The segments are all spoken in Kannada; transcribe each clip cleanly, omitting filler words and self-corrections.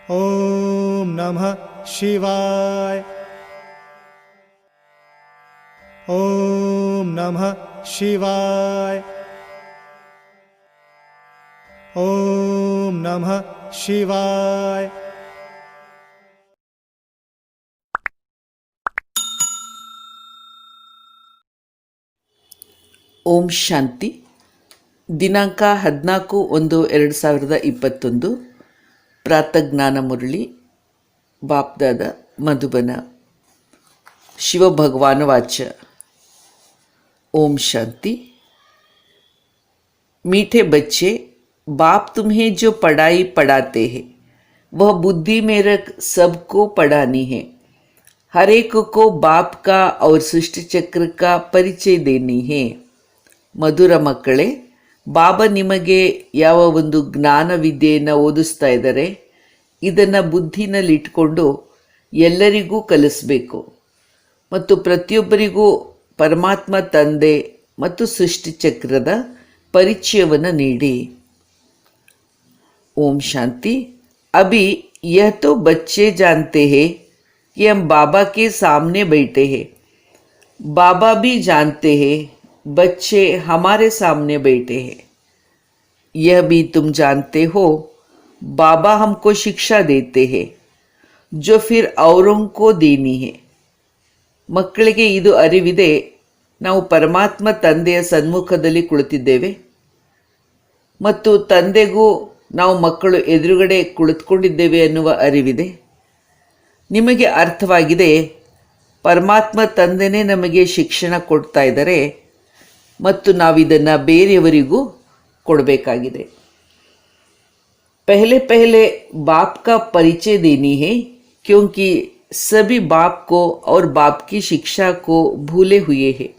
ओम नमः शिवाय। ओम नमः शिवाय। ओम नमः शिवाय। ಓಂ ಶಾಂತಿ. ದಿನಾಂಕ 14/1/2021. ಪ್ರಾತಜ್ಞಾನ ಮುರಳಿ ಬಾಪ್ದಾದ ಮಧುಬನ. ಶಿವಭಗವಾನ್ ವಾಚ. ओम शांति। मीठे बच्चे, बाप तुम्हें जो पढ़ाई पढ़ाते हैं वह बुद्धि में रख सबको पढ़ानी है। हर एक को बाप का और सृष्टि चक्र का परिचय देनी है। ಮಧುರ ಮಕ್ಕಳೇ, ಬಾಬಾ ನಿಮಗೆ ಯಾವ ಒಂದು ಜ್ಞಾನ ವಿದ್ಯೆಯನ್ನು ಓದಿಸ್ತಾ ಇದ್ದಾರೆ, ಇದನ್ನು ಬುದ್ಧಿನಲ್ಲಿಟ್ಕೊಂಡು ಎಲ್ಲರಿಗೂ ಕಲಿಸಬೇಕು ಮತ್ತು ಪ್ರತಿಯೊಬ್ಬರಿಗೂ ಪರಮಾತ್ಮ ತಂದೆ ಮತ್ತು ಸೃಷ್ಟಿಚಕ್ರದ ಪರಿಚಯವನ್ನು ನೀಡಿ. ಓಂ ಶಾಂತಿ. अभी यह तो बच्चे जानते हैं कि हम बाबा के सामने बैठे हैं। बाबा भी जानते हैं बच्चे हमारे सामने बैठे हैं। यह भी तुम जानते हो बाबा हमको शिक्षा देते हैं जो फिर औरों को देनी है। ಮಕ್ಕಳಿಗೆ ಇದು ಅರಿವಿದೆ, ನಾವು ಪರಮಾತ್ಮ ತಂದೆಯ ಸನ್ಮುಖದಲ್ಲಿ ಕುಳಿತಿದ್ದೇವೆ ಮತ್ತು ತಂದೆಗೂ ನಾವು ಮಕ್ಕಳು ಎದುರುಗಡೆ ಕುಳಿತುಕೊಂಡಿದ್ದೇವೆ ಅನ್ನುವ ಅರಿವಿದೆ. ನಿಮಗೆ ಅರ್ಥವಾಗಿದೆ, ಪರಮಾತ್ಮ ತಂದೆನೇ ನಮಗೆ ಶಿಕ್ಷಣ ಕೊಡ್ತಾ ಇದ್ದಾರೆ ಮತ್ತು ನಾವಿದನ್ನು ಬೇರೆಯವರಿಗೂ ಕೊಡಬೇಕಾಗಿದೆ. पहले पहले बाप का परिचय देनी है क्योंकि सभी बाप को और बाप की शिक्षा को भूले हुए हैं।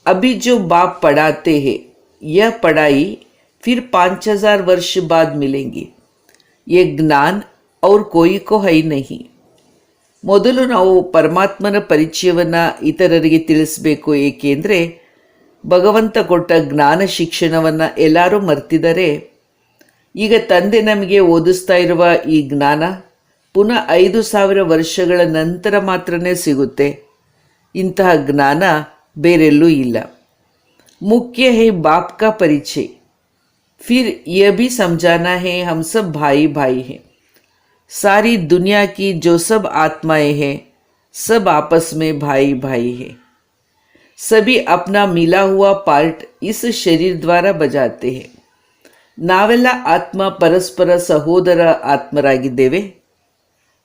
अभी जो बाप पढ़ाते हैं यह पढ़ाई फिर 5000 वर्ष बाद मिलेंगी। ये ज्ञान और कोई को है नहीं. ಮೊದಲು ನಾವು ಪರಮಾತ್ಮನ ಪರಿಚಯವನ್ನು ಇತರರಿಗೆ ತಿಳಿಸಬೇಕು. ಏಕೆಂದರೆ ಭಗವಂತ ಕೊಟ್ಟ ಜ್ಞಾನ ಶಿಕ್ಷಣವನ್ನು ಎಲ್ಲರೂ ಮರ್ತಿದ್ದಾರೆ. ಈಗ ತಂದೆ ನಮಗೆ ಓದಿಸ್ತಾ ಇರುವ ಈ ಜ್ಞಾನ ಪುನಃ 5000 ವರ್ಷಗಳ ನಂತರ ಮಾತ್ರನೇ ಸಿಗುತ್ತೆ. ಇಂತಹ ಜ್ಞಾನ ಬೇರೆಲ್ಲೂ ಇಲ್ಲ. मुख्य है बाप का परिचय। फिर यह भी समझाना है हम सब भाई भाई हैं। सारी दुनिया की जो सब आत्माएं हैं सब आपस में भाई भाई हैं। सभी अपना मिला हुआ पार्ट इस शरीर द्वारा बजाते हैं. ನಾವೆಲ್ಲ ಆತ್ಮ ಪರಸ್ಪರ ಸಹೋದರ ಆತ್ಮರಾಗಿದ್ದೇವೆ.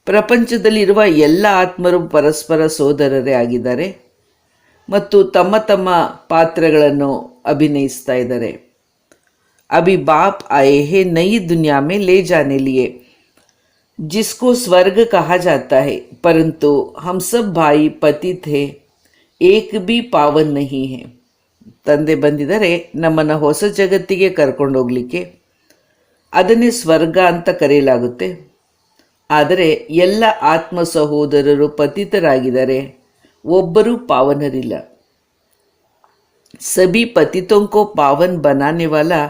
ಪ್ರಪಂಚದಲ್ಲಿರುವ ಎಲ್ಲ ಆತ್ಮರು ಪರಸ್ಪರ ಸೋದರರೇ ಆಗಿದ್ದಾರೆ ಮತ್ತು ತಮ್ಮ ತಮ್ಮ ಪಾತ್ರಗಳನ್ನು ಅಭಿನಯಿಸ್ತಾ ಇದ್ದಾರೆ. ಅಭಿ ಬಾಪ್ ಆಯೆ ಹೇ ನई दुनिया में ले जाने लिए जिसको स्वर्ग कहा जाता है, परंतु हम सब भाई पतित है, एक भी पावन नहीं है. ತಂದೆ ಬಂದಿದ್ದಾರೆ ನಮ್ಮನ್ನು ಹೊಸ ಜಗತ್ತಿಗೆ ಕರ್ಕೊಂಡೋಗ್ಲಿಕ್ಕೆ. ಅದನ್ನೇ ಸ್ವರ್ಗ ಅಂತ ಕರೆಯಲಾಗುತ್ತೆ. ಆದರೆ ಎಲ್ಲ ಆತ್ಮ ಸಹೋದರರು ಪತಿತರಾಗಿದ್ದಾರೆ, ಒಬ್ಬರೂ ಪಾವನರಿಲ್ಲ. सभी पतितों को पावन बनाने वाला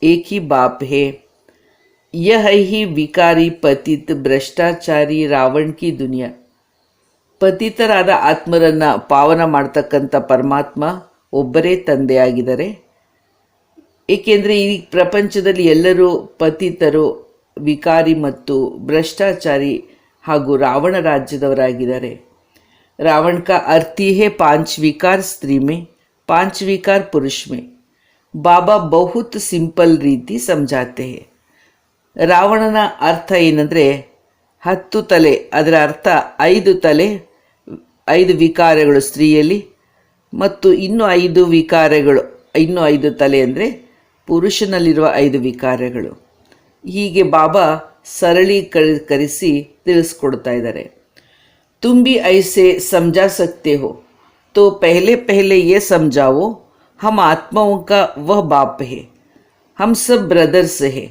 एक ही बाप है. यह ही विकारी पतित ಭ್ರಷ್ಟಾಚಾರಿ ರಾವಣ ಕಿ ದುನಿಯಾ. ಪತಿತರಾದ ಆತ್ಮರನ್ನು ಪಾವನ ಮಾಡ್ತಕ್ಕಂಥ ಪರಮಾತ್ಮ ಒಬ್ಬರೇ ತಂದೆಯಾಗಿದ್ದಾರೆ. ಏಕೆಂದರೆ ಈ ಪ್ರಪಂಚದಲ್ಲಿ ಎಲ್ಲರೂ ಪತಿತರು, ವಿಕಾರಿ ಮತ್ತು ಭ್ರಷ್ಟಾಚಾರಿ ಹಾಗೂ ರಾವಣ ರಾಜ್ಯದವರಾಗಿದ್ದಾರೆ. रावण का अर्थ ही है 5 विकार स्त्री में, 5 विकार पुरुष में. ಬಾಬಾ ಬಹುತ್ ಸಿಂಪಲ್ ರೀತಿ ಸಮಜಾತೆ ಹೇ. ರಾವಣನ ಅರ್ಥ ಏನಂದರೆ 10 ತಲೆ, ಅದರ ಅರ್ಥ 5 ತಲೆ, 5 ವಿಕಾರಗಳು ಸ್ತ್ರೀಯಲ್ಲಿ ಮತ್ತು ಇನ್ನೂ 5 ವಿಕಾರಗಳು, ಇನ್ನೂ 5 ತಲೆ ಅಂದರೆ ಪುರುಷನಲ್ಲಿರುವ 5 ವಿಕಾರಗಳು. ಹೀಗೆ ಬಾಬಾ ಸರಳೀಕರಿಸಿ ತಿಳಿಸ್ಕೊಡ್ತಾ ಇದ್ದಾರೆ. तुम भी ऐसे समझा सकते हो तो पहले पहले ये समझाओ हम आत्माओं का वह बाप है, हम सब ब्रदर्स है.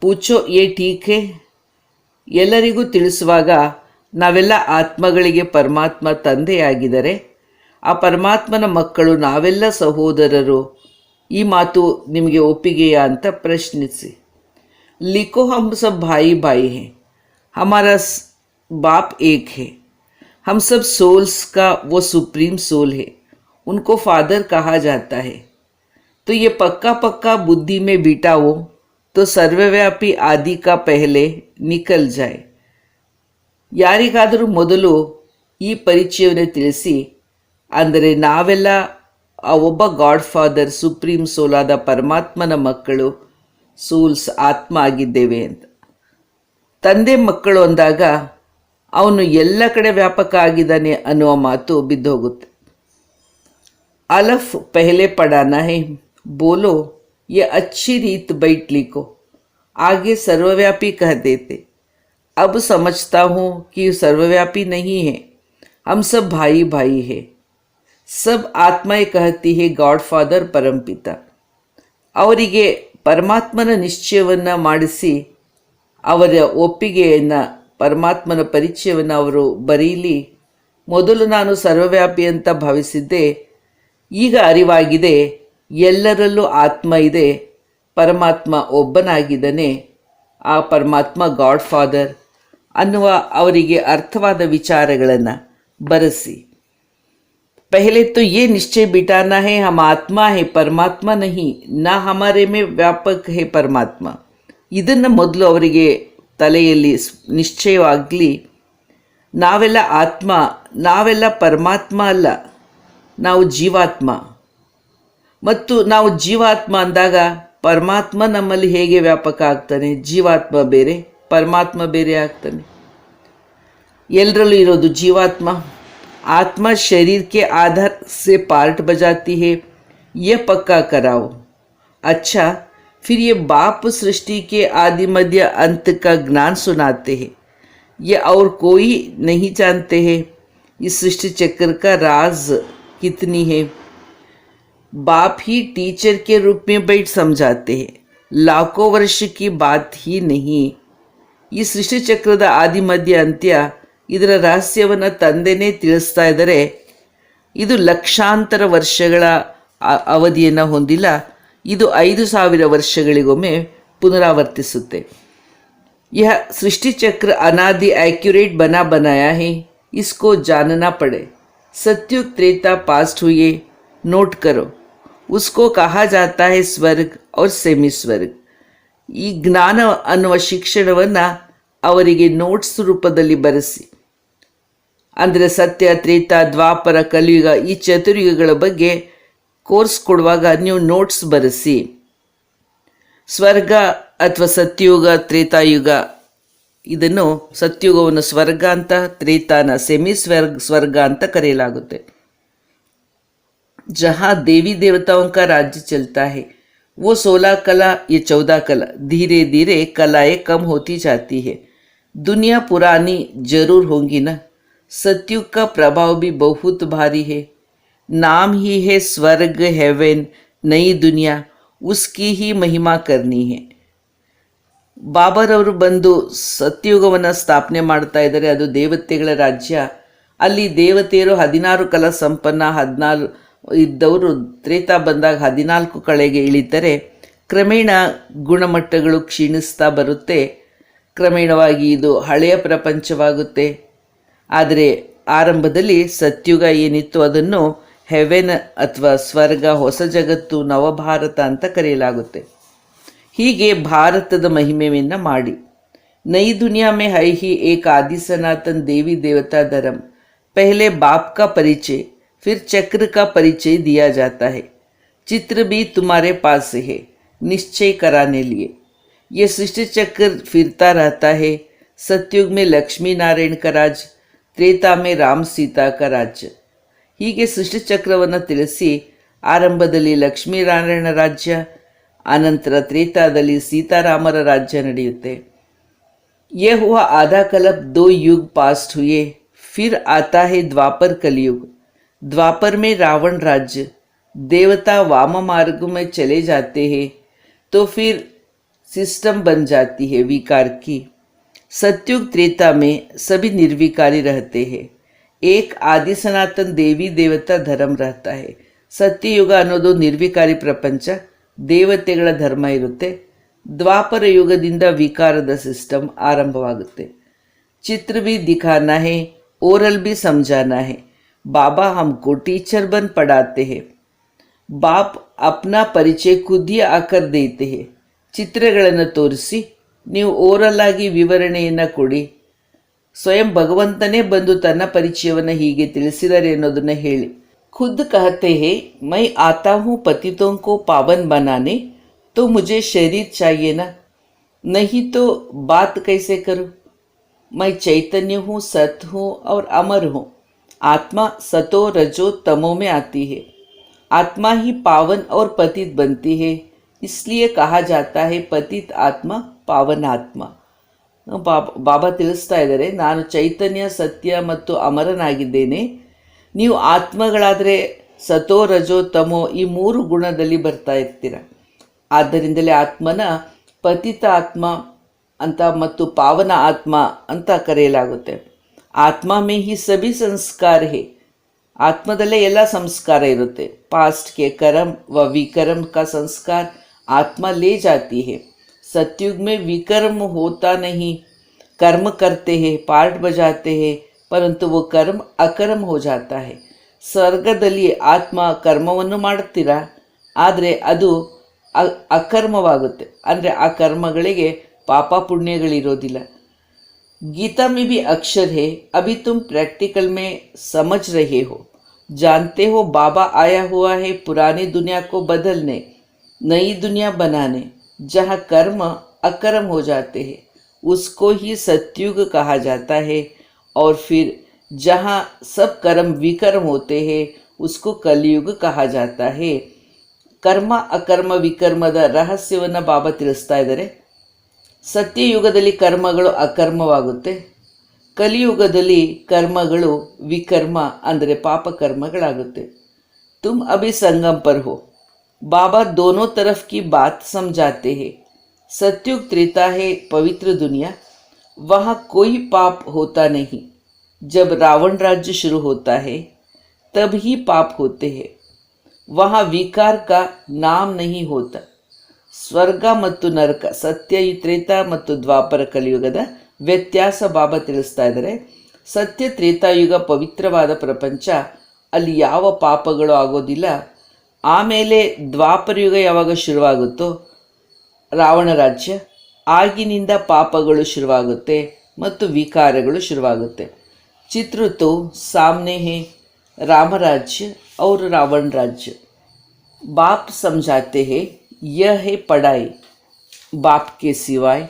पूछो ये ठीक है. ಎಲ್ಲರಿಗೂ ತಿಳಿಸುವಾಗ ನಾವೆಲ್ಲ ಆತ್ಮಗಳಿಗೆ ಪರಮಾತ್ಮ ತಂದೆಯಾಗಿದ್ದಾರೆ, ಆ ಪರಮಾತ್ಮನ ಮಕ್ಕಳು ನಾವೆಲ್ಲ ಸಹೋದರರು, ಈ ಮಾತು ನಿಮಗೆ ಒಪ್ಪಿಗೆಯಾ ಅಂತ ಪ್ರಶ್ನಿಸಿ. ಲಿಖೋ ಹಮ್ ಸಬ್ ಭಾಯಿ ಭಾಯಿ ಹೇ. हमारा बाप एक है। हम सब सोल्स का वो सुप्रीम सोल है, उनको फादर कहा जाता है। तो ये पक्का पक्का बुद्धि में बिठाओ तो सर्वव्यापी आदि का पहले निकल जाए। ಯಾರಿಗಾದರೂ ಮೊದಲು ಈ ಪರಿಚಯವನ್ನು ತಿಳಿಸಿ, ಅಂದರೆ ನಾವೆಲ್ಲ ಆ ಒಬ್ಬ ಗಾಡ್ ಫಾದರ್ ಸುಪ್ರೀಂ ಸೋಲಾದ ಪರಮಾತ್ಮನ ಮಕ್ಕಳು, ಸೋಲ್ಸ್ ಆತ್ಮ ಆಗಿದ್ದೇವೆ ಅಂತ. ತಂದೆ ಮಕ್ಕಳು ಅಂದಾಗ ಅವನು ಎಲ್ಲ ಕಡೆ ವ್ಯಾಪಕ ಆಗಿದ್ದಾನೆ ಅನ್ನುವ ಮಾತು ಬಿದ್ದೋಗುತ್ತೆ. ಅಲಫ್ ಪಹಲೆ ಪಡಾನಾ ಹೈ, ಬೋಲೋ ये अच्छी रीत बैठ लिखो, आगे सर्वव्यापी कह देते. अब समझता हूँ कि सर्वव्यापी नहीं है, हम सब भाई भाई है. सब ಆತ್ಮಯೇ कहती है ಗಾಡ್ ಫಾದರ್ ಪರಂಪಿತ. ಅವರಿಗೆ ಪರಮಾತ್ಮನ ನಿಶ್ಚಯವನ್ನು ಮಾಡಿಸಿ ಅವರ ಒಪ್ಪಿಗೆಯನ್ನು, ಪರಮಾತ್ಮನ ಪರಿಚಯವನ್ನು ಅವರು ಬರೀಲಿ. ಮೊದಲು ನಾನು ಸರ್ವವ್ಯಾಪಿ ಅಂತ ಭಾವಿಸಿದ್ದೆ, ಈಗ ಅರಿವಾಗಿದೆ ಎಲ್ಲರಲ್ಲೂ ಆತ್ಮ ಇದೆ, ಪರಮಾತ್ಮ ಒಬ್ಬನಾಗಿದ್ದಾನೆ, ಆ ಪರಮಾತ್ಮ ಗಾಡ್ ಫಾದರ್ ಅನ್ನುವ ಅವರಿಗೆ ಅರ್ಥವಾದ ವಿಚಾರಗಳನ್ನು ಬರೆಸಿ. पहले तो ये निश्चय बिठाना है हम आत्मा है, परमात्मा नहीं, ना हमारे में व्यापक है परमात्मा. ಇದನ್ನು ಮೊದಲು ಅವರಿಗೆ ತಲೆಯಲ್ಲಿ ನಿಶ್ಚಯವಾಗಲಿ. ನಾವೆಲ್ಲ ಆತ್ಮ, ನಾವೆಲ್ಲ ಪರಮಾತ್ಮ ಅಲ್ಲ, ನಾವು ಜೀವಾತ್ಮ. ಮತ್ತು ನಾವು ಜೀವಾತ್ಮ ಅಂದಾಗ ಪರಮಾತ್ಮ ನಮ್ಮಲ್ಲಿ ಹೇಗೆ ವ್ಯಾಪಕ ಆಗ್ತಾನೆ? ಜೀವಾತ್ಮ ಬೇರೆ, ಪರಮಾತ್ಮ ಬೇರೆ ಆಗ್ತಾನೆ. ಎಲ್ಲರಲ್ಲೂ ಇರೋದು ಜೀವಾತ್ಮ. आत्मा शरीर के आधार से पार्ट बजाती है, ये पक्का कराओ. अच्छा, फिर ये बाप सृष्टि के आदि मध्य अंत का ज्ञान सुनाते हैं, ये और कोई नहीं जानते हैं. इस सृष्टि चक्र का राज कितनी है, बाप ही टीचर के रूप में बैठ समझाते हैं. लाखों वर्ष की बात ही नहीं. ಈ ಸೃಷ್ಟಿ ಚಕ್ರದ ಆದಿ ಮಧ್ಯ ಅಂತ್ಯ, ಇದರ ರಹಸ್ಯವನ್ನು ತಂದೆನೇ ತಿಳಿಸ್ತಾ ಇದ್ದಾರೆ. ಇದು ಲಕ್ಷಾಂತರ ವರ್ಷಗಳ ಅವಧಿಯನ್ನು ಹೊಂದಿಲ್ಲ, ಇದು 5000 ವರ್ಷಗಳಿಗೊಮ್ಮೆ ಪುನರಾವರ್ತಿಸುತ್ತೆ. यह सृष्टि चक्र अनादि एक्यूरेट बना बनाया है, इसको जानना पड़े. सत्युग त्रेता पास्ट हुए, नोट करो. उसको कहा जाता है स्वर्ग और सेमी स्वर्ग. ಈ ಜ್ಞಾನ ಅನ್ನುವ ಶಿಕ್ಷಣವನ್ನು ಅವರಿಗೆ ನೋಟ್ಸ್ ರೂಪದಲ್ಲಿ ಬರೆಸಿ. ಅಂದರೆ ಸತ್ಯ, ತ್ರೇತ, ದ್ವಾಪರ, ಕಲಿಯುಗ ಈ ಚತುರ್ಯುಗಗಳ ಬಗ್ಗೆ ಕೋರ್ಸ್ ಕೊಡುವಾಗ ನೀವು ನೋಟ್ಸ್ ಬರೆಸಿ. ಸ್ವರ್ಗ ಅಥವಾ ಸತ್ಯುಗ, ತ್ರೇತಾಯುಗ, ಇದನ್ನು ಸತ್ಯುಗವನ್ನು ಸ್ವರ್ಗ ಅಂತ, ತ್ರೇತಾನ ಸೆಮಿ ಸ್ವರ್ಗ ಅಂತ ಕರೆಯಲಾಗುತ್ತೆ. जहाँ देवी देवताओं का राज्य चलता है, वो 16 कला ये 14 कला, धीरे धीरे कलाएं कम होती जाती है. दुनिया पुरानी जरूर होंगी ना. सत्युग का प्रभाव भी बहुत भारी है. नाम ही है स्वर्ग, हेवन, नई दुनिया, उसकी ही महिमा करनी है. ಬಾಬರವರು ಬಂದು ಸತ್ಯುಗವನ್ನು ಸ್ಥಾಪನೆ ಮಾಡ್ತಾ ಇದ್ದಾರೆ. ಅದು ದೇವತೆಗಳ ರಾಜ್ಯ. ಅಲ್ಲಿ ದೇವತೆಯರು 16 ಕಲಾ ಸಂಪನ್ನ, 14 ಇದ್ದವರು ತ್ರೇತಾ ಬಂದಾಗ 14 ಕಳೆಗೆ ಇಳಿತಾರೆ. ಕ್ರಮೇಣ ಗುಣಮಟ್ಟಗಳು ಕ್ಷೀಣಿಸ್ತಾ ಬರುತ್ತೆ. ಕ್ರಮೇಣವಾಗಿ ಇದು ಹಳೆಯ ಪ್ರಪಂಚವಾಗುತ್ತೆ. ಆದರೆ ಆರಂಭದಲ್ಲಿ ಸತ್ಯುಗ ಏನಿತ್ತು ಅದನ್ನು ಹೆವೆನ್ ಅಥವಾ ಸ್ವರ್ಗ, ಹೊಸ ಜಗತ್ತು, ನವಭಾರತ ಅಂತ ಕರೆಯಲಾಗುತ್ತೆ. ಹೀಗೆ ಭಾರತದ ಮಹಿಮೆಯನ್ನು ಮಾಡಿ. नई दुनिया में है ही एक आदि सनातन देवी देवता धर्म. पहले बाप का परिचय, फिर चक्र का परिचय दिया जाता है. चित्र भी तुम्हारे पास है निश्चय कराने लिए. ये सृष्टि चक्र फिरता रहता है. सतयुग में लक्ष्मी नारायण का राज, त्रेता में राम सीता का राज्य. ಹೀಗೆ ಸೃಷ್ಟಿ ಚಕ್ರವನ್ನು ತಿಳಿಸಿ, ಆರಂಭದಲ್ಲಿ ಲಕ್ಷ್ಮೀನಾರಾಯಣ ರಾಜ್ಯ, ಅನಂತರ ತ್ರೇತಾದಲ್ಲಿ ಸೀತಾರಾಮರ ರಾಜ್ಯ ನಡೆಯುತ್ತೆ. यह हुआ आधा कल्प, 2 युग पास्ट हुए. फिर आता है द्वापर कलयुग. द्वापर में रावण राज्य, देवता वाम मार्ग में चले जाते हैं तो फिर सिस्टम बन जाती है विकार की. सतयुग त्रेता में सभी निर्विकारी रहते हैं. एक आदि सनातन देवी देवता धर्म रहता है. ಸತ್ಯಯುಗ ಅನ್ನೋದು ನಿರ್ವಿಕಾರಿ ಪ್ರಪಂಚ, ದೇವತೆಗಳ ಧರ್ಮ ಇರುತ್ತೆ. ದ್ವಾಪರ ಯುಗದಿಂದ ವಿಕಾರದ ಸಿಸ್ಟಮ್ ಆರಂಭವಾಗುತ್ತೆ. चित्र भी दिखाना है, ओरल भी समझाना है। बाबा हमको टीचर बन पढ़ाते हैं। ಬಾಪ್ ಅಪ್ನಾ ಪರಿಚಯ ಖುದ್ದಿ ಆಕರ್ ದೇತೆ ಹೇ. ಚಿತ್ರಗಳನ್ನು ತೋರಿಸಿ ನೀವು ಓರಲ್ ಆಗಿ ವಿವರಣೆಯನ್ನು ಕೊಡಿ. ಸ್ವಯಂ ಭಗವಂತನೇ ಬಂದು ತನ್ನ ಪರಿಚಯವನ್ನು ಹೀಗೆ ತಿಳಿಸಿದರೆ ಅನ್ನೋದನ್ನು ಹೇಳಿ. ಖುದ್ ಕಹತೆ ಹೇ ಮೈ ಆತಾ ಹೂँ पतितों को पावन बनाने, तो मुझे शरीर चाहिए ना, नहीं तो बात कैसे करूँ. मैं चैतन्य हूँ, सत हूँ और अमर हूँ. आत्मा सतो रजो तमो में आती है. आत्मा ही पावन और पतित बनती है. इसलिए कहा जाता है पतित आत्मा पावन आत्मा. ಬಾಬಾ ತಿಳಿಸ್ತಾ ಇದ್ದಾರೆ, ನಾನು ಚೈತನ್ಯ, ಸತ್ಯ ಮತ್ತು ಅಮರನಾಗಿದ್ದೇನೆ. ನೀವು ಆತ್ಮಗಳಾದರೆ ಸತೋ ರಜೋ ತಮೋ ಈ ಮೂರು ಗುಣದಲ್ಲಿ ಬರ್ತಾ ಇರ್ತೀರ. ಆದ್ದರಿಂದಲೇ ಆತ್ಮನ ಪತಿತ ಆತ್ಮ ಅಂತ ಮತ್ತು ಪಾವನ ಆತ್ಮ ಅಂತ ಕರೆಯಲಾಗುತ್ತೆ. ಆತ್ಮ ಮೇ ಹಿ ಸಭಿ ಸಂಸ್ಕಾರ ಹೇ. आत्मदले ಎಲ್ಲ संस्कार इरुत्ते. पास्ट के कर्म व विकर्म का संस्कार आत्मा ले जाती है. सतयुग में विकर्म होता नहीं. कर्म करते हैं, पार्ट बजाते हैं, परंतु वो कर्म अकर्म हो जाता है. ಸ್ವರ್ಗದಲ್ಲಿ ಆತ್ಮ ಕರ್ಮವನ್ನು ಮಾಡುತ್ತೀರ, ಆದರೆ ಅದು ಅಕರ್ಮವಾಗುತ್ತೆ. ಅಂದರೆ ಆ ಕರ್ಮಗಳಿಗೆ ಪಾಪ ಪುಣ್ಯಗಳಿರೋದಿಲ್ಲ. गीता में भी अक्षर है, अभी तुम प्रैक्टिकल में समझ रहे हो. जानते हो बाबा आया हुआ है पुरानी दुनिया को बदलने, नई दुनिया बनाने. जहाँ कर्म अकर्म हो जाते हैं उसको ही सतयुग कहा जाता है. और फिर जहाँ सब कर्म विकर्म होते हैं उसको कलयुग कहा जाता है. कर्म अकर्ಮ ವಿಕರ್ಮದ ರಹಸ್ಯವನ್ನು ಬಾಬಾ ತಿಳಿಸ್ತಾ ಇದ್ದಾರೆ. ಸತ್ಯಯುಗದಲ್ಲಿ ಕರ್ಮಗಳು ಅಕರ್ಮವಾಗುತ್ತೆ, ಕಲಿಯುಗದಲ್ಲಿ ಕರ್ಮಗಳು ವಿಕರ್ಮ ಅಂದರೆ ಪಾಪ ಕರ್ಮಗಳಾಗುತ್ತೆ. तुम अभी संगम पर हो. बाबा दोनों तरफ की बात समझाते हैं. सत्युग त्रेता है पवित्र दुनिया, वहाँ कोई पाप होता नहीं. जब रावण राज्य शुरू होता है तब ही पाप होते हैं. वहाँ विकार का नाम नहीं होता. ಸ್ವರ್ಗ ಮತ್ತು ನರಕ, ಸತ್ಯ ತ್ರೇತ ಮತ್ತು ದ್ವಾಪರ ಕಲಿಯುಗದ ವ್ಯತ್ಯಾಸ ಬಾಬಾ ತಿಳಿಸ್ತಾ ಇದ್ದಾರೆ. ಸತ್ಯ ತ್ರೇತಾಯುಗ ಪವಿತ್ರವಾದ ಪ್ರಪಂಚ, ಅಲ್ಲಿ ಯಾವ ಪಾಪಗಳು ಆಗೋದಿಲ್ಲ. ಆಮೇಲೆ ದ್ವಾಪರಯುಗ ಯಾವಾಗ ಶುರುವಾಗುತ್ತೋ ರಾವಣ ರಾಜ್ಯ, ಆಗಿನಿಂದ ಪಾಪಗಳು ಶುರುವಾಗುತ್ತೆ ಮತ್ತು ವಿಕಾರಗಳು ಶುರುವಾಗುತ್ತೆ. ಚಿತ್ರ ತೋ ಸಾಮ್ನೆ ಹೇ ರಾಮರಾಜ್ಯ और रावण राज्य. बाप समझाते हैं यह है पढ़ाई, बाप के सिवाय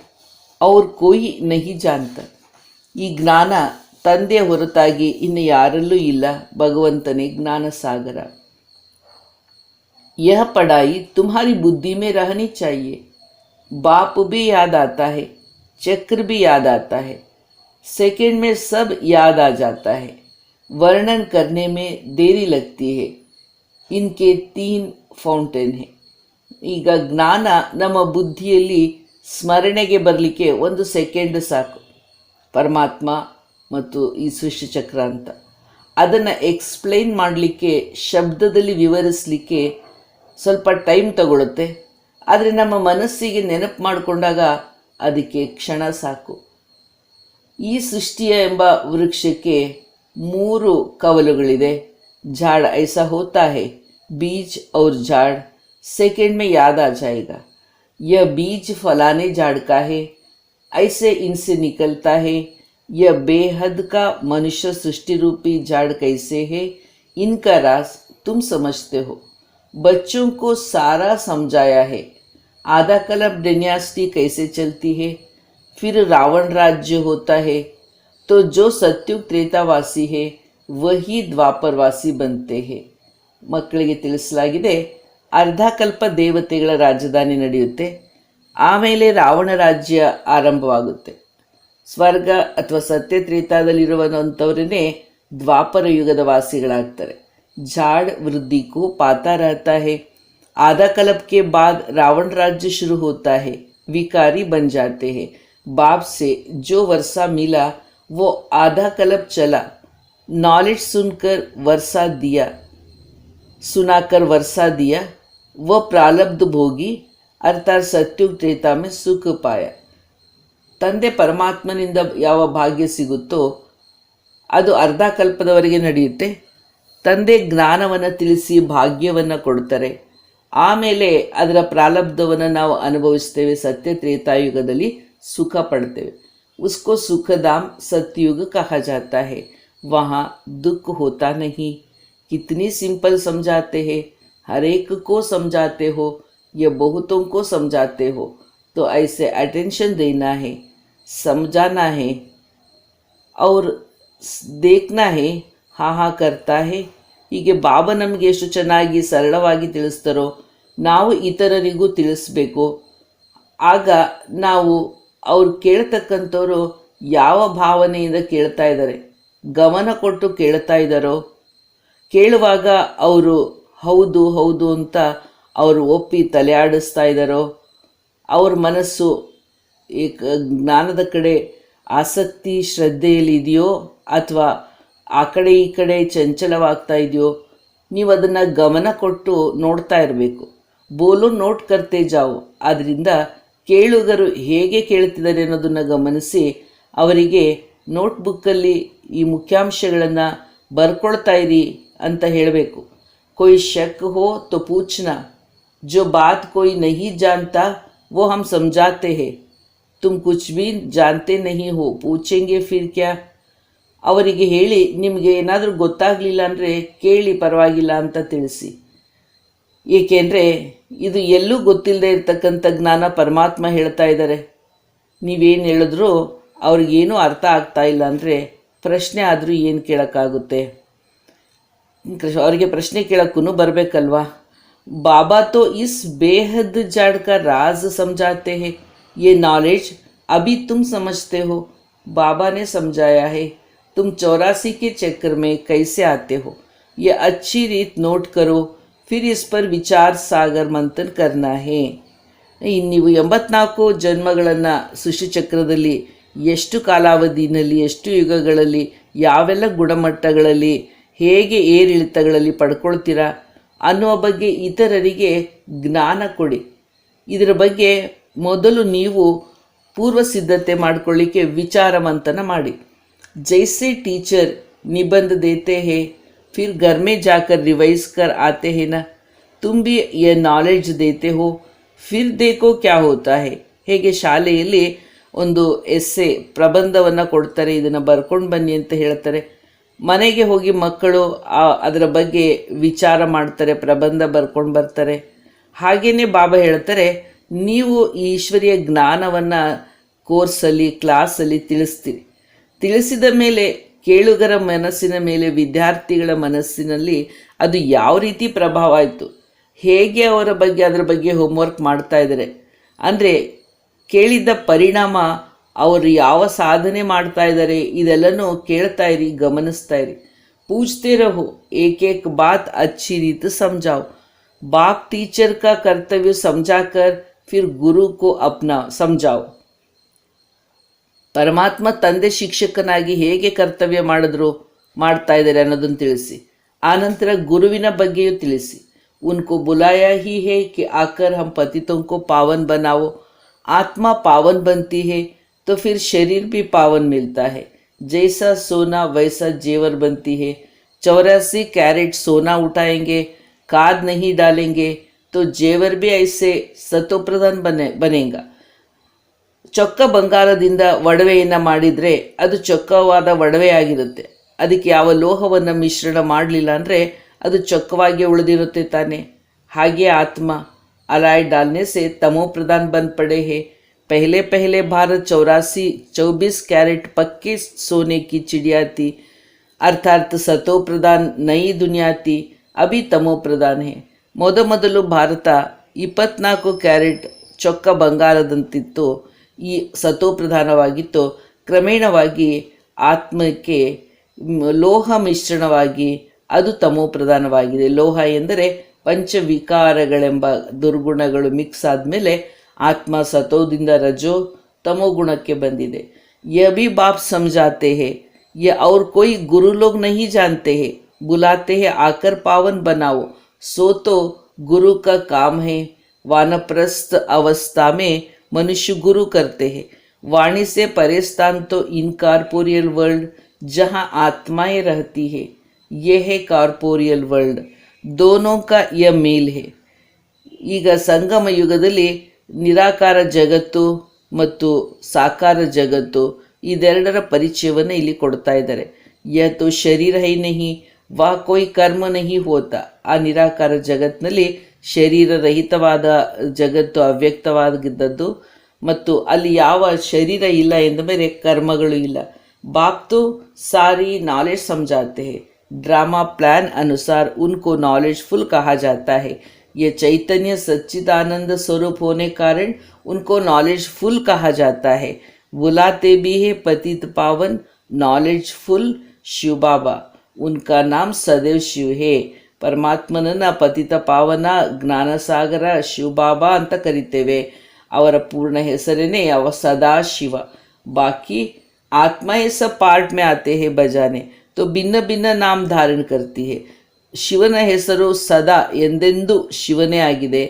और कोई नहीं जानता. ಈ ಜ್ಞಾನ ತಂದೆಯ ಹೊರತಾಗಿ ಇನ್ನು ಯಾರಲ್ಲೂ ಇಲ್ಲ. ಭಗವಂತನೇ ಜ್ಞಾನ ಸಾಗರ. यह पढ़ाई तुम्हारी बुद्धि में रहनी चाहिए. बाप भी याद आता है, चक्र भी याद आता है, सेकंड में सब याद आ जाता है. वर्णन करने में देरी लगती है. इनके 3 ಫೌಂಟೇನ್ है. ಈಗ ಜ್ಞಾನ ನಮ್ಮ ಬುದ್ಧಿಯಲ್ಲಿ ಸ್ಮರಣೆಗೆ ಬರಲಿಕ್ಕೆ 1 ಸೆಕೆಂಡ್ ಸಾಕು. ಪರಮಾತ್ಮ ಮತ್ತು ಈ ಸೃಷ್ಟಿಚಕ್ರ ಅಂತ ಅದನ್ನು ಎಕ್ಸ್ಪ್ಲೈನ್ ಮಾಡಲಿಕ್ಕೆ, ಶಬ್ದದಲ್ಲಿ ವಿವರಿಸಲಿಕ್ಕೆ ಸ್ವಲ್ಪ ಟೈಮ್ ತಗೊಳುತ್ತೆ. ಆದರೆ ನಮ್ಮ ಮನಸ್ಸಿಗೆ ನೆನಪು ಮಾಡಿಕೊಂಡಾಗ ಅದಕ್ಕೆ ಕ್ಷಣ ಸಾಕು. ಈ ಸೃಷ್ಟಿಯ ಎಂಬ ವೃಕ್ಷಕ್ಕೆ 3 ಕವಲುಗಳಿದೆ. झाड़ ऐसा होता है, बीज और झाड़ सेकंड में याद आ जाएगा. यह बीज फलाने झाड़ का है, ऐसे इनसे निकलता है. यह बेहद का मनुष्य सृष्टि रूपी झाड़ कैसे है, इनका राज तुम समझते हो. बच्चों को सारा समझाया है. आधा कल्प डिनास्टी कैसे चलती है, फिर रावण राज्य होता है. तो जो सत्युग त्रेतावासी है वही ದ್ವಾಪರವಾಸಿ बनते हैं. ಮಕ್ಕಳಿಗೆ ತಿಳಿಸಲಾಗಿದೆ, ಅರ್ಧ ಕಲ್ಪ ದೇವತೆಗಳ ರಾಜಧಾನಿ ನಡೆಯುತ್ತೆ, ಆಮೇಲೆ ರಾವಣ ರಾಜ್ಯ ಆರಂಭವಾಗುತ್ತೆ. ಸ್ವರ್ಗ ಅಥವಾ ಸತ್ಯ ತ್ರೇತಾದಲ್ಲಿರುವಂಥವರನ್ನೇ ದ್ವಾಪರ ಯುಗದ ವಾಸಿಗಳಾಗ್ತಾರೆ. झाड़ वृद्धि को पाता रहता है. आधा कल्प के बाद रावण राज्य शुरू होता है. विकारी बन जाते हैं. बाप से जो वर्षा मिला वो आधा कल्प चला. नॉलेज सुनकर वर्षा दिया, सुनाकर वर्षा दिया. वह प्रारब्ध भोगी अर्थात सत्युग त्रेता में सुख पाया. ತಂದೆ ಪರಮಾತ್ಮನಿಂದ ಯಾವ ಭಾಗ್ಯ ಸಿಗುತ್ತೋ ಅದು ಅರ್ಧ ಕಲ್ಪದವರೆಗೆ ನಡೆಯುತ್ತೆ. ತಂದೆ ಜ್ಞಾನವನ್ನು ತಿಳಿಸಿ ಭಾಗ್ಯವನ್ನು ಕೊಡ್ತಾರೆ. ಆಮೇಲೆ ಅದರ ಪ್ರಾರಬ್ಧವನ್ನು ನಾವು ಅನುಭವಿಸ್ತೇವೆ. ಸತ್ಯ ತ್ರೇತಾಯುಗದಲ್ಲಿ ಸುಖ ಪಡ್ತೇವೆ. उसको सुखधाम सतयुग कहा जाता है, वहाँ दुख होता नहीं. कितनी सिंपल समझाते हैं, हर एक को समझाते हो या बहुतों को समझाते हो, तो ऐसे अटेंशन देना है, समझाना है और देखना है. हाँ करता है. ಹೀಗೆ ಬಾಬಾ ನಮಗೆ ಎಷ್ಟು ಚೆನ್ನಾಗಿ ಸರಳವಾಗಿ ತಿಳಿಸ್ತಾರೋ ನಾವು ಇತರರಿಗೂ ತಿಳಿಸ್ಬೇಕು. ಆಗ ನಾವು ಅವ್ರು ಕೇಳ್ತಕ್ಕಂಥವ್ರು ಯಾವ ಭಾವನೆಯಿಂದ ಕೇಳ್ತಾ ಇದ್ದಾರೆ, ಗಮನ ಕೊಟ್ಟು ಕೇಳ್ತಾ ಇದ್ದಾರೋ, ಕೇಳುವಾಗ ಅವರು ಹೌದು ಹೌದು ಅಂತ ಅವರು ಒಪ್ಪಿ ತಲೆ ಆಡಿಸ್ತಾ ಇದ್ದಾರೋ, ಅವ್ರ ಮನಸ್ಸು ಜ್ಞಾನದ ಕಡೆ ಆಸಕ್ತಿ ಶ್ರದ್ಧೆಯಲ್ಲಿ ಇದೆಯೋ ಅಥವಾ ಆ ಕಡೆ ಈ ಕಡೆ ಚಂಚಲವಾಗ್ತಾ ಇದೆಯೋ, ನೀವು ಅದನ್ನು ಗಮನ ಕೊಟ್ಟು ನೋಡ್ತಾ ಇರಬೇಕು. ಬೋಲು ನೋಟ್ ಕರ್ತೆ ಜಾವು. ಆದ್ದರಿಂದ ಕೇಳುಗರು ಹೇಗೆ ಕೇಳ್ತಿದ್ದಾರೆ ಅನ್ನೋದನ್ನು ಗಮನಿಸಿ ಅವರಿಗೆ ನೋಟ್ಬುಕ್ಕಲ್ಲಿ ಈ ಮುಖ್ಯಾಂಶಗಳನ್ನು ಬರ್ಕೊಳ್ತಾ ಇರಿ ಅಂತ ಹೇಳಬೇಕು. कोई शक हो तो पूछना, जो बात कोई नहीं जानता वो हम समझाते हैं. तुम कुछ भी जानते नहीं हो, पूछेंगे फिर क्या. ಅವರಿಗೆ ಹೇಳಿ, ನಿಮಗೆ ಏನಾದರೂ ಗೊತ್ತಾಗಲಿಲ್ಲ ಅಂದರೆ ಕೇಳಿ ಪರವಾಗಿಲ್ಲ ಅಂತ ತಿಳಿಸಿ. ಏಕೆಂದರೆ ಇದು ಎಲ್ಲೂ ಗೊತ್ತಿಲ್ಲದೆ ಇರತಕ್ಕಂಥ ಜ್ಞಾನ ಪರಮಾತ್ಮ ಹೇಳ್ತಾ ಇದ್ದಾರೆ. ನೀವೇನು ಹೇಳಿದ್ರೂ ಅವ್ರಿಗೇನೂ ಅರ್ಥ ಆಗ್ತಾ ಇಲ್ಲ ಅಂದರೆ ಪ್ರಶ್ನೆ ಆದರೂ ಏನು ಕೇಳೋಕ್ಕಾಗುತ್ತೆ? ಅವರಿಗೆ ಪ್ರಶ್ನೆ ಕೇಳೋಕ್ಕೂ ಬರಬೇಕಲ್ವಾ. बाबा तो इस बेहद जड़ का राज समझाते हैं. ये नॉलेज अभी तुम समझते हो, बाबा ने समझाया है. तुम 84 के चक्कर में कैसे आते हो, ये अच्छी रीत नोट करो. फिर इस पर विचार सागर मंथन करना है. ನೀವು 84 ಜನ್ಮಗಳನ್ನು ಸೃಷ್ಟಿಚಕ್ರದಲ್ಲಿ ಎಷ್ಟು ಕಾಲಾವಧಿನಲ್ಲಿ, ಎಷ್ಟು ಯುಗಗಳಲ್ಲಿ, ಯಾವೆಲ್ಲ ಗುಣಮಟ್ಟಗಳಲ್ಲಿ, ಹೇಗೆ ಏರಿಳಿತಗಳಲ್ಲಿ ಪಡ್ಕೊಳ್ತೀರಾ ಅನ್ನುವ ಬಗ್ಗೆ ಇತರರಿಗೆ ಜ್ಞಾನ ಕೊಡಿ. ಇದರ ಬಗ್ಗೆ ಮೊದಲು ನೀವು ಪೂರ್ವ ಸಿದ್ಧತೆ ಮಾಡಿಕೊಳ್ಳಿಕ್ಕೆ ವಿಚಾರ ಮಂಥನ ಮಾಡಿ. जैसे टीचर निबंध देते हैं फिर घर में जाकर रिवाइज कर आते हैं ना, तुम भी ये नॉलेज देते हो, फिर देखो क्या होता है. ಹೇಗೆ ಶಾಲೆಯಲ್ಲಿ ಒಂದು ಎಸ್ಸೆ ಪ್ರಬಂಧವನ್ನು ಕೊಡ್ತಾರೆ, ಇದನ್ನು ಬರ್ಕೊಂಡು ಬನ್ನಿ ಅಂತ ಹೇಳ್ತಾರೆ. ಮನೆಗೆ ಹೋಗಿ ಮಕ್ಕಳು ಅದರ ಬಗ್ಗೆ ವಿಚಾರ ಮಾಡ್ತಾರೆ, ಪ್ರಬಂಧ ಬರ್ಕೊಂಡು ಬರ್ತಾರೆ. ಹಾಗೆಯೇ ಬಾಬಾ ಹೇಳ್ತಾರೆ, ನೀವು ಈ ಈಶ್ವರಿಯ ಜ್ಞಾನವನ್ನು ಕೋರ್ಸಲ್ಲಿ ಕ್ಲಾಸಲ್ಲಿ ತಿಳಿಸ್ತೀರಿ. ತಿಳಿಸಿದ ಮೇಲೆ ಕೇಳುಗರ ಮನಸ್ಸಿನ ಮೇಲೆ, ವಿದ್ಯಾರ್ಥಿಗಳ ಮನಸ್ಸಿನಲ್ಲಿ ಅದು ಯಾವ ರೀತಿ ಪ್ರಭಾವ ಆಯಿತು, ಹೇಗೆ ಅವರ ಬಗ್ಗೆ ಅದರ ಬಗ್ಗೆ ಹೋಮ್ವರ್ಕ್ ಮಾಡ್ತಾ ಇದ್ದಾರೆ ಅಂದರೆ ಕೇಳಿದ್ದ ಪರಿಣಾಮ, ಅವರು ಯಾವ ಸಾಧನೆ ಮಾಡ್ತಾ ಇದ್ದಾರೆ ಇದೆಲ್ಲನೂ ಕೇಳ್ತಾ ಇರಿ, ಗಮನಿಸ್ತಾ ಇರಿ. पूछते रहो, एक एक बात अच्छी रीत समझाओ. बाप टीचर का कर्तव्य समझाकर फिर गुरु को अपना समझाओ. ಪರಮಾತ್ಮ ತಂದೆ ಶಿಕ್ಷಕನಾಗಿ ಹೇಗೆ ಕರ್ತವ್ಯ ಮಾಡ್ತಾ ಇದ್ದಾರೆ ಅನ್ನೋದನ್ನು ತಿಳಿಸಿ. ಆನಂತರ ಗುರುವಿನ ಬಗ್ಗೆಯೂ ತಿಳಿಸಿ. ಉನ್ಕೋ ಬುಲಾಯಾ ಹಿ ಹೇ ಕಿ ಆಕರ್ ಹಮ್ ಪತಿತೋಂ ಕೋ ಪಾವನ್ ಬನಾವೋ. ಆತ್ಮ ಪಾವನ್ बनती है तो फिर शरीर भी पावन मिलता है. जैसा सोना वैसा जेवर बनती है. 84 कैरेट सोना उठाएंगे, खाद नहीं डालेंगे तो जेवर भी ऐसे सतोप्रधान बनेगा. ಚೊಕ್ಕ ಬಂಗಾರದಿಂದ ಒಡವೆಯನ್ನು ಮಾಡಿದರೆ ಅದು ಚೊಕ್ಕವಾದ ಒಡವೆ ಆಗಿರುತ್ತೆ. ಅದಕ್ಕೆ ಯಾವ ಲೋಹವನ್ನು ಮಿಶ್ರಣ ಮಾಡಲಿಲ್ಲ ಅಂದರೆ ಅದು ಚೊಕ್ಕವಾಗಿ ಉಳಿದಿರುತ್ತೆ ತಾನೆ. ಹಾಗೆ ಆತ್ಮ अलाय डालने से तमो प्रधान बन पड़े हैं. पहले पहले भारत 24 कैरेट पक्के सोने की चिड़िया थी, अर्थात सतो प्रधान नई दुनिया थी. अभी तमो प्रधान है. ಮೊದಲು ಭಾರತ 24 ಕ್ಯಾರೆಟ್ ಚೊಕ್ಕ ಬಂಗಾರದಂತಿತ್ತು, ಈ ಸತೋಪ್ರಧಾನವಾಗಿತ್ತು. ಕ್ರಮೇಣವಾಗಿ ಆತ್ಮಕ್ಕೆ ಲೋಹ ಮಿಶ್ರಣವಾಗಿ ಅದು ತಮೋಪ್ರಧಾನವಾಗಿದೆ. ಲೋಹ ಎಂದರೆ ಪಂಚವಿಕಾರಗಳೆಂಬ ದುರ್ಗುಣಗಳು ಮಿಕ್ಸ್ ಆದಮೇಲೆ ಆತ್ಮ ಸತೋದಿಂದ ರಜೋ तमो गुणಕ್ಕೆ ಬಂದಿದೆ. यह भी बाप समझाते हैं, ये और कोई गुरु लोग नहीं जानते हैं. बुलाते हैं आकर पावन बनाओ, सो तो गुरु का काम है. वानप्रस्थ अवस्था में मनुष्य गुरु करते हैं, वाणी से परे स्थान तो इनकॉर्पोरियल वर्ल्ड जहाँ आत्माएं रहती है, ये है कॉर्पोरियल वर्ल्ड। दोनों का यह मेल है। ಈಗ ಸಂಗಮ ಯುಗದಲ್ಲಿ ನಿರಾಕಾರ ಜಗತ್ತು ಮತ್ತು ಸಾಕಾರ ಜಗತ್ತು ಇದೆರಡರ ಪರಿಚಯವನ್ನು ಇಲ್ಲಿ ಕೊಡ್ತಾ ಇದ್ದಾರೆ. ಯಹ ತೋ ಶರೀರ ಹೈ ನಹಿ ವಾ ಕೋಯಿ ಕರ್ಮ ನಹಿ ಹೋತಾ. ಆ ನಿರಾಕಾರ ಜಗತ್ತಿನಲ್ಲಿ ಶರೀರ ರಹಿತವಾದ ಜಗತ್ತು, ಅವ್ಯಕ್ತವಾಗಿದ್ದದ್ದು, ಮತ್ತು ಅಲ್ಲಿ ಯಾವ ಶರೀರ ಇಲ್ಲ ಎಂದ ಮೇಲೆ ಕರ್ಮಗಳು ಇಲ್ಲ. बाप तो सारी नॉलेज समझाते हैं. ड्रामा प्लान अनुसार उनको नॉलेजफुल कहा जाता है. ये चैतन्य सच्चिदानंद स्वरूप होने कारण उनको नॉलेजफुल कहा जाता है. बुलाते भी है पतित पावन नॉलेजफुल शिव बाबा. उनका नाम सदैव शिव है. ಪರಮಾತ್ಮನನ್ನ ಪತಿತ ಪಾವನ ಜ್ಞಾನಸಾಗರ ಶಿವಬಾಬಾ ಅಂತ ಕರಿತೇವೆ. ಅವರ ಪೂರ್ಣ ಹೆಸರೇನೆ ಸದಾಶಿವ. ಬಾಕಿ आत्मा ये सब पार्ट में आते हैं बजाने, तो भिन्न भिन्न नाम धारण करती है. ಶಿವನ ಹೆಸರು ಸದಾ ಎಂದೆಂದೂ ಶಿವನೇ ಆಗಿದೆ.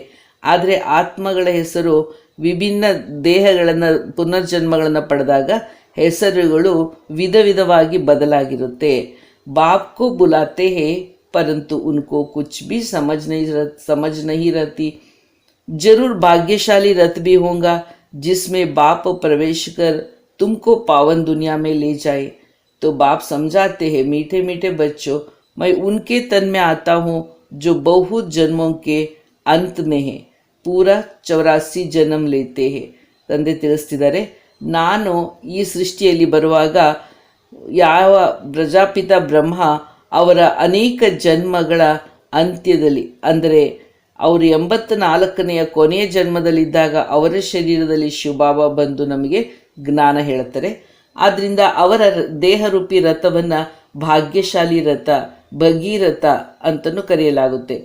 ಆದರೆ ಆತ್ಮಗಳ ಹೆಸರು ವಿಭಿನ್ನ ದೇಹಗಳನ್ನು ಪುನರ್ಜನ್ಮಗಳನ್ನು ಪಡೆದಾಗ ಹೆಸರುಗಳು ವಿಧ ವಿಧವಾಗಿ ಬದಲಾಗಿರುತ್ತೆ. बाप को बुलाते हैं परंतु उनको कुछ भी समझ नहीं रहती. जरूर भाग्यशाली रथ भी होगा जिसमें बाप प्रवेश कर तुमको पावन दुनिया में ले जाए. तो बाप समझाते हैं, मीठे मीठे बच्चों, मैं उनके तन में आता हूँ जो बहुत जन्मों के अंत में है. पूरा 84 जन्म लेते हैं. ತಂದೆ ತಿಳಿಸ್ತಿದ್ದಾರೆ, ನಾನು ಈ ಸೃಷ್ಟಿಯಲ್ಲಿ ಬರುವಾಗ ಯಾವ ಪ್ರಜಾಪಿತ ಬ್ರಹ್ಮ ಅವರ ಅನೇಕ ಜನ್ಮಗಳ ಅಂತ್ಯದಲ್ಲಿ, ಅಂದರೆ ಅವರು 84ನೆಯ ಕೊನೆಯ ಜನ್ಮದಲ್ಲಿದ್ದಾಗ ಅವರ ಶರೀರದಲ್ಲಿ ಶಿವಬಾಬಾ ಬಂದು ನಮಗೆ ಜ್ಞಾನ ಹೇಳ್ತಾರೆ. ಆದ್ದರಿಂದ ಅವರ ದೇಹರೂಪಿ ರಥವನ್ನು ಭಾಗ್ಯಶಾಲಿ ರಥ, ಭಗೀರಥ ಅಂತಲೂ ಕರೆಯಲಾಗುತ್ತೆ.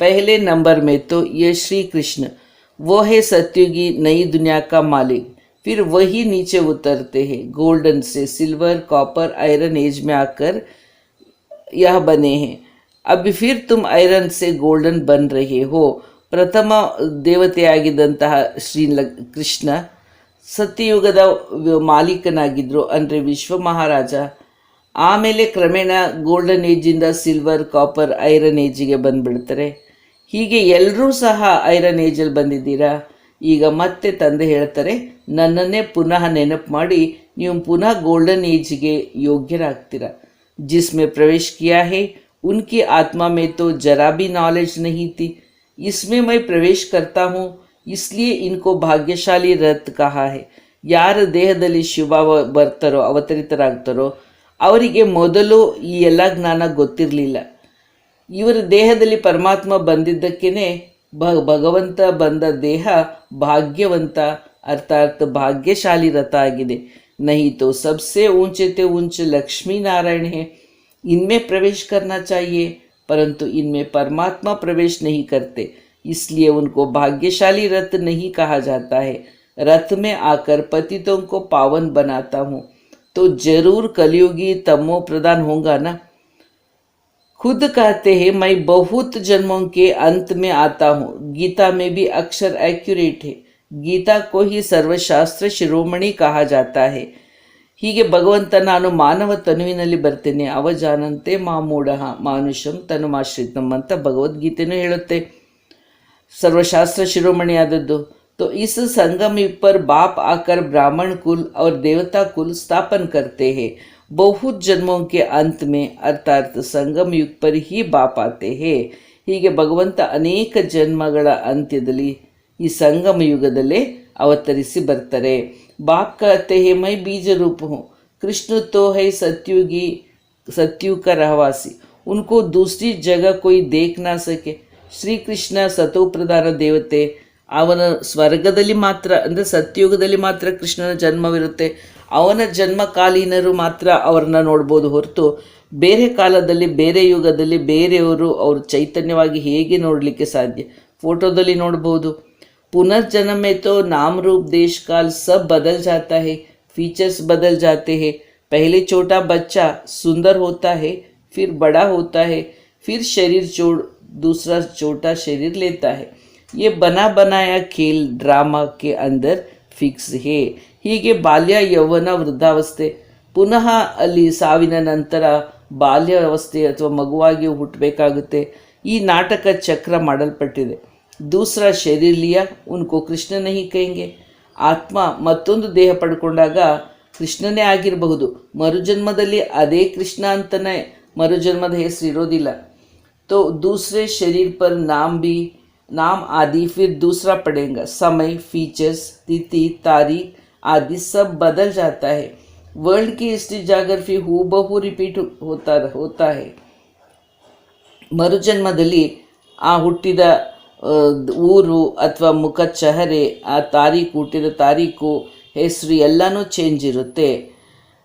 पहले नंबर में तो ये श्री कृष्ण वो है सत्युगी नई दुनिया का मालिक. फिर वही नीचे उतरते हैं, गोल्डन से सिल्वर, कॉपर, आयरन एज में आकर यह बने हैं. अभी फिर तुम आयरन से गोल्डन बन रहे हो. ಪ್ರಥಮ ದೇವತೆಯಾಗಿದ್ದಂತಹ ಶ್ರೀ ಕೃಷ್ಣ ಸತ್ಯಯುಗದ ಮಾಲೀಕನಾಗಿದ್ದರು, ಅಂದರೆ ವಿಶ್ವ ಮಹಾರಾಜ. ಆಮೇಲೆ ಕ್ರಮೇಣ ಗೋಲ್ಡನ್ ಏಜಿಂದ ಸಿಲ್ವರ್, ಕಾಪರ್, ಐರನ್ ಏಜಿಗೆ ಬಂದುಬಿಡ್ತಾರೆ. ಹೀಗೆ ಎಲ್ಲರೂ ಸಹ ಐರನ್ ಏಜಲ್ಲಿ ಬಂದಿದ್ದೀರಾ. ಈಗ ಮತ್ತೆ ತಂದೆ ಹೇಳ್ತಾರೆ, ನನ್ನನ್ನೇ ಪುನಃ ನೆನಪು ಮಾಡಿ ನೀವು ಪುನಃ ಗೋಲ್ಡನ್ ಏಜ್ಗೆ ಯೋಗ್ಯರಾಗ್ತೀರಾ. जिसमें प्रवेश किया है उनकी आत्मा में तो जरा भी नॉलेज नहीं थी. इसमें मैं प्रवेश करता हूँ, इसलिए इनको ಭಾಗ್ಯಶಾಲಿ ರಥ್ ಕಹಾ ಹೈ. ಯಾರ ದೇಹದಲ್ಲಿ ಶಿವಬಾಬಾ ಬರ್ತಾರೋ, ಅವತರಿತರಾಗ್ತಾರೋ, ಅವರಿಗೆ ಮೊದಲು ಈ ಎಲ್ಲ ಜ್ಞಾನ ಗೊತ್ತಿರಲಿಲ್ಲ. ಇವರ ದೇಹದಲ್ಲಿ ಪರಮಾತ್ಮ ಬಂದಿದ್ದಕ್ಕೇ ಭಗವಂತ ಬಂದ ದೇಹ ಭಾಗ್ಯವಂತ ಅರ್ಥಾತ್ ಭಾಗ್ಯಶಾಲಿ ರಥ ಆಗಿದೆ. नहीं तो सबसे ऊंचे ते ऊंचे लक्ष्मी नारायण है, इनमें प्रवेश करना चाहिए, परंतु इनमें परमात्मा प्रवेश नहीं करते, इसलिए उनको भाग्यशाली रथ नहीं कहा जाता है. रथ में आकर पतितों को पावन बनाता हूँ, तो जरूर कलयुगी तमो प्रदान होगा ना. खुद कहते हैं, मैं बहुत जन्मों के अंत में आता हूँ. गीता में भी अक्षर एक्यूरेट है. ಗೀತಾ ಕೋ ಹಿ ಸರ್ವಶಾಸ್ತ್ರ ಶಿರೋಮಣಿ ಕಹಾ ಜಾತಾ ಹೈ. ಹೀಗೆ ಭಗವಂತ ನಾನು ಮಾನವ ತನುವಿನಲ್ಲಿ ಬರ್ತೇನೆ, ಅವಜಾನಂತೆ ಮಾಮೂಢ ಮಾನುಷಂ ತನುಮಾಶ್ರಿತಂ ಅಂತ ಭಗವದ್ಗೀತೆನೂ ಹೇಳುತ್ತೆ. ಸರ್ವಶಾಸ್ತ್ರ ಶಿರೋಮಣಿ ಆದದ್ದು. तो इस संगम पर बाप आकर ब्राह्मण कुल और देवता कुल स्थापन करते हैं. बहुत जन्मों के अंत में अर्थात संगम युग पर ही बाप आते हैं. ಹೀಗೆ ಭಗವಂತ ಅನೇಕ ಜನ್ಮಗಳ ಅಂತ್ಯದಲ್ಲಿ ಈ ಸಂಗಮ ಯುಗದಲ್ಲೇ ಅವತರಿಸಿ ಬರ್ತಾರೆ. बाप कहते हैं, मैं बीज रूप हूँ. कृष्ण तो है सत्युग का रहवासी, उनको दूसरी जगह कोई देख ना सके. ಶ್ರೀ ಕೃಷ್ಣ ಸತೋಪ್ರಧಾನ ದೇವತೆ. ಅವನ ಸ್ವರ್ಗದಲ್ಲಿ ಮಾತ್ರ, ಅಂದರೆ ಸತ್ಯುಗದಲ್ಲಿ ಮಾತ್ರ ಕೃಷ್ಣನ ಜನ್ಮವಿರುತ್ತೆ. ಅವನ ಜನ್ಮಕಾಲೀನರು ಮಾತ್ರ ಅವ್ರನ್ನ ನೋಡ್ಬೋದು ಹೊರತು ಬೇರೆ ಕಾಲದಲ್ಲಿ ಬೇರೆ ಯುಗದಲ್ಲಿ ಬೇರೆಯವರು ಅವರು ಚೈತನ್ಯವಾಗಿ ಹೇಗೆ ನೋಡಲಿಕ್ಕೆ ಸಾಧ್ಯ? ಫೋಟೋದಲ್ಲಿ ನೋಡ್ಬೋದು. पुनर्जन्म में तो नाम रूप देश काल सब बदल जाता है, फीचर्स बदल जाते हैं. पहले छोटा बच्चा सुंदर होता है, फिर बड़ा होता है, फिर शरीर छोड़ दूसरा छोटा शरीर लेता है. ये बना बनाया खेल ड्रामा के अंदर ಫಿಕ್ಸ್ ಹೇ. ಹೀಗೆ ಬಾಲ್ಯ, ಯೌವನ, ವೃದ್ಧಾವಸ್ಥೆ, ಪುನಃ ಅಲ್ಲಿ ಸಾವಿನ ನಂತರ ಬಾಲ್ಯಾವಸ್ಥೆ ಅಥವಾ ಮಗುವಾಗಿ ಹುಟ್ಟಬೇಕಾಗುತ್ತೆ. ಈ ನಾಟಕ ಚಕ್ರ ಮಾಡಲ್ಪಟ್ಟಿದೆ. दूसरा शरीर लिया उनको कृष्ण नहीं कहेंगे. ಆತ್ಮ ಮತ್ತೊಂದು ದೇಹ ಪಡ್ಕೊಂಡಾಗ ಕೃಷ್ಣನೇ ಆಗಿರಬಹುದು, ಮರುಜನ್ಮದಲ್ಲಿ ಅದೇ ಕೃಷ್ಣ ಅಂತಲೇ ಮರುಜನ್ಮದ ಹೆಸರು ಇರೋದಿಲ್ಲ. तो दूसरे शरीर पर नाम आदि फिर दूसरा पड़ेगा. समय, फीचर्स, तिथि, तारीख आदि सब बदल जाता है. वर्ल्ड की हिस्ट्री जाग्रफी हूबहू रिपीट होता है. ಮರುಜನ್ಮದಲ್ಲಿ ಆ ಹುಟ್ಟಿದ ಊರು ಅಥವಾ ಮುಖ ಚಹರೆ, ಆ ತಾರೀಕು, ಹುಟ್ಟಿದ ತಾರೀಕು, ಹೆಸರು ಎಲ್ಲನೂ ಚೇಂಜ್ ಇರುತ್ತೆ.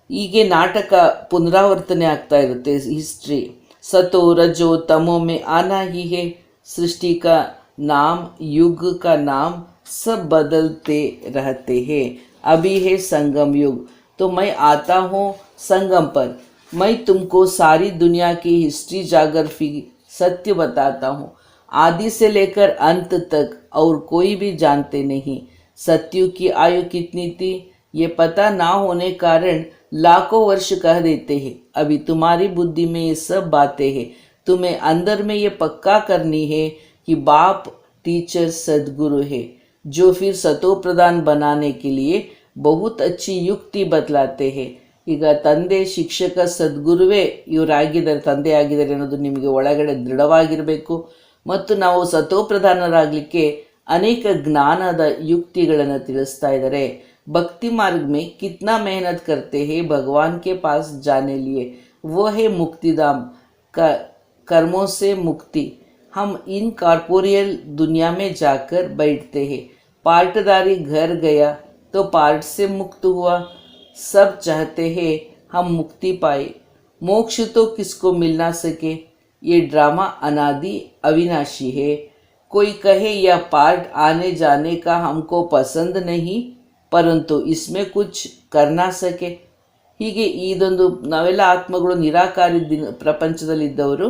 ಹೀಗೆ ನಾಟಕ ಪುನರಾವರ್ತನೆ ಆಗ್ತಾ ಇರುತ್ತೆ ಹಿಸ್ಟ್ರಿ. सतो रजो तमो में आना ही है. सृष्टि का नाम, युग का नाम सब बदलते रहते हैं. अभी है संगम युग, तो मैं आता हूँ संगम पर. मैं तुमको सारी दुनिया की हिस्ट्री जाग्रफी सत्य बताता हूँ. आदि से लेकर अंत तक और कोई भी जानते नहीं. सत्यु की आयु कितनी थी ये पता ना होने कारण लाखों वर्ष कह देते हैं. अभी तुम्हारी बुद्धि में ये सब बातें हैं. तुम्हें अंदर में ये पक्का करनी है कि बाप टीचर सद्गुरु है, जो फिर सतो प्रदान बनाने के लिए बहुत अच्छी युक्ति बतलाते हैं. ಈಗ ತಂದೆ, ಶಿಕ್ಷಕ, ಸದ್ಗುರುವೇ ಇವರಾಗಿದ್ದಾರೆ, ತಂದೆ ಆಗಿದ್ದಾರೆ ಅನ್ನೋದು ನಿಮಗೆ ಒಳಗಡೆ ದೃಢವಾಗಿರಬೇಕು. ಮತ್ತು ನಾವು ಸತೋಪ್ರಧಾನರಾಗಲಿಕ್ಕೆ ಅನೇಕ ಜ್ಞಾನದ ಯುಕ್ತಿಗಳನ್ನು ತಿಳಿಸ್ತಾ ಇದ್ದಾರೆ. भक्ति मार्ग में कितना मेहनत करते हैं भगवान के पास जाने लिए. वो है मुक्तिधाम, कर्मों से मुक्ति. हम इन कॉर्पोरियल दुनिया में जाकर बैठते हैं. पार्टदारी घर गया तो पार्ट से मुक्त हुआ. सब चाहते हैं हम मुक्ति पाए. मोक्ष तो किसको मिल ना सके. ये ड्रामा अनादि अविनाशी है. कोई कहे यह पार्ट आने जाने का हमको पसंद नहीं, ಪರಂತು ಇಸ್ಮೆ ಕುಚ್ ಕರ್ನಾ ಸಕೆ. ಹೀಗೆ ಇದೊಂದು ನಾವೆಲ್ಲ ಆತ್ಮಗಳು ನಿರಾಕಾರಿ ಪ್ರಪಂಚದಲ್ಲಿದ್ದವರು.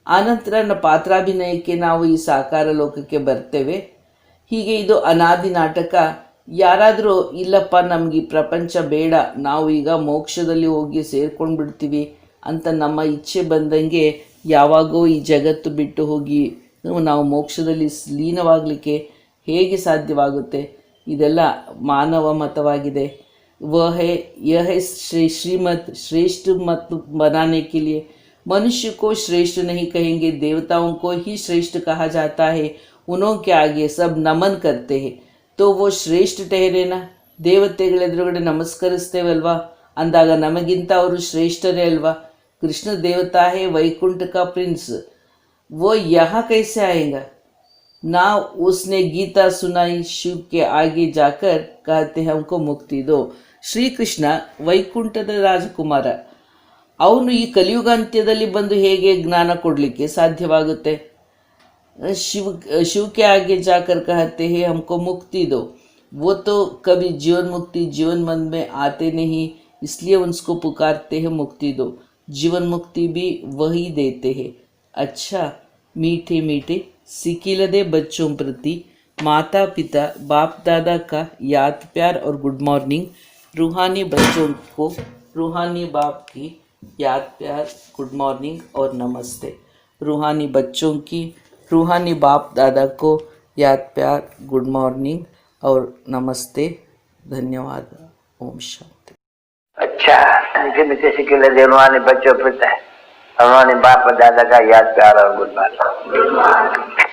ಆನಂತರ ಪಾತ್ರಾಭಿನಯಕ್ಕೆ ನಾವು ಈ ಸಾಕಾರ ಲೋಕಕ್ಕೆ ಬರ್ತೇವೆ. ಹೀಗೆ ಇದು ಅನಾದಿ ನಾಟಕ. ಯಾರಾದರೂ ಇಲ್ಲಪ್ಪ ನಮಗೆ ಈ ಪ್ರಪಂಚ ಬೇಡ, ನಾವು ಈಗ ಮೋಕ್ಷದಲ್ಲಿ ಹೋಗಿ ಸೇರ್ಕೊಂಡು ಬಿಡ್ತೀವಿ ಅಂತ ನಮ್ಮ ಇಚ್ಛೆ ಬಂದಂಗೆ ಯಾವಾಗೋ ಈ ಜಗತ್ತು ಬಿಟ್ಟು ಹೋಗಿ ನಾವು ಮೋಕ್ಷದಲ್ಲಿ ಲೀನವಾಗಲಿಕ್ಕೆ ಹೇಗೆ ಸಾಧ್ಯವಾಗುತ್ತೆ? ಇದೆಲ್ಲ ಮಾನವ ಮತವಾಗಿದೆ. यह है श्रीमत श्रेष्ठ मत बनाने के लिए. मनुष्य को श्रेष्ठ नहीं कहेंगे, देवताओं को ही श्रेष्ठ कहा जाता है. उनके आगे सब नमन करते हैं, तो वो श्रेष्ठ ठहरे ना. ದೇವತೆಗಳೆದುರುಗಡೆ ನಮಸ್ಕರಿಸ್ತೇವಲ್ವಾ, ಅಂದಾಗ ನಮಗಿಂತ ಅವರು ಶ್ರೇಷ್ಠರೇ ಅಲ್ವಾ. ಕೃಷ್ಣ ದೇವತಾ ಹೇ ವೈಕುಂಠ का प्रिंस, वो यहाँ कैसे आएगा? ना उसने गीता सुनाई, शिव के आगे जाकर कहते हैं हमको मुक्ति दो. ಶ್ರೀಕೃಷ್ಣ ವೈಕುಂಠದ ರಾಜಕುಮಾರ. ಅವನು ಈ ಕಲಿಯುಗಾಂತ್ಯದಲ್ಲಿ ಬಂದು ಹೇಗೆ ಜ್ಞಾನ ಕೊಡಲಿಕ್ಕೆ ಸಾಧ್ಯವಾಗುತ್ತೆ? शिव के आगे जाकर कहते हैं हमको मुक्ति दो. वो तो कभी जीवन मुक्ति जीवन मन में आते नहीं, इसलिए उनको पुकारते हैं मुक्ति दो. जीवन मुक्ति भी वही देते हैं. अच्छा मीठे मीठे सिकिलदे बच्चों प्रति माता पिता बाप दादा का याद प्यार और गुड मॉर्निंग. रूहानी बच्चों को रूहानी बाप की याद प्यार, गुड मॉर्निंग और नमस्ते. रूहानी बच्चों की रूहानी बाप दादा को याद प्यार, गुड मॉर्निंग और नमस्ते. धन्यवाद. ओम शांति. अच्छा, मीठे मीठे सिकिलदे रूहानी बच्चों प्रति रूहानी बाप दादा का याद प्यार और गुड मॉर्निंग.